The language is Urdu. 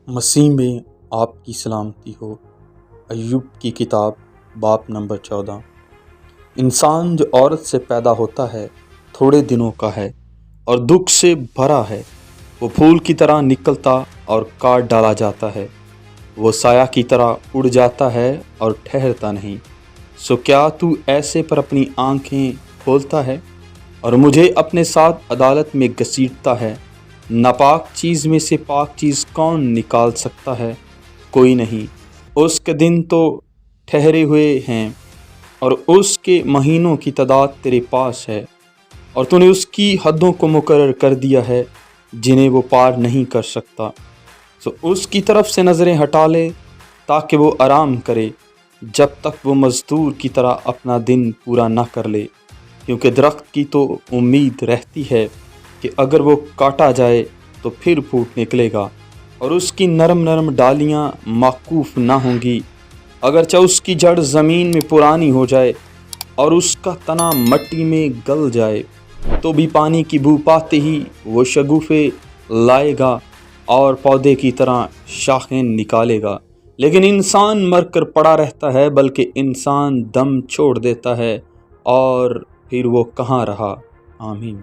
مسیح میں آپ کی سلامتی ہو۔ ایوب کی کتاب باب نمبر 14۔ انسان جو عورت سے پیدا ہوتا ہے تھوڑے دنوں کا ہے اور دکھ سے بھرا ہے۔ وہ پھول کی طرح نکلتا اور کاٹ ڈالا جاتا ہے، وہ سایہ کی طرح اڑ جاتا ہے اور ٹھہرتا نہیں۔ سو کیا تو ایسے پر اپنی آنکھیں کھولتا ہے اور مجھے اپنے ساتھ عدالت میں گھسیٹتا ہے؟ ناپاک چیز میں سے پاک چیز کون نکال سکتا ہے؟ کوئی نہیں۔ اس کے دن تو ٹھہرے ہوئے ہیں اور اس کے مہینوں کی تعداد تیرے پاس ہے، اور تو نے اس کی حدوں کو مقرر کر دیا ہے جنہیں وہ پار نہیں کر سکتا۔ سو اس کی طرف سے نظریں ہٹا لے تاکہ وہ آرام کرے، جب تک وہ مزدور کی طرح اپنا دن پورا نہ کر لے۔ کیونکہ درخت کی تو امید رہتی ہے کہ اگر وہ کاٹا جائے تو پھر پھوٹ نکلے گا، اور اس کی نرم نرم ڈالیاں موقوف نہ ہوں گی۔ اگرچہ اس کی جڑ زمین میں پرانی ہو جائے اور اس کا تنا مٹی میں گل جائے، تو بھی پانی کی بو پاتے ہی وہ شگوفے لائے گا اور پودے کی طرح شاخیں نکالے گا۔ لیکن انسان مر کر پڑا رہتا ہے، بلکہ انسان دم چھوڑ دیتا ہے اور پھر وہ کہاں رہا؟ آمین۔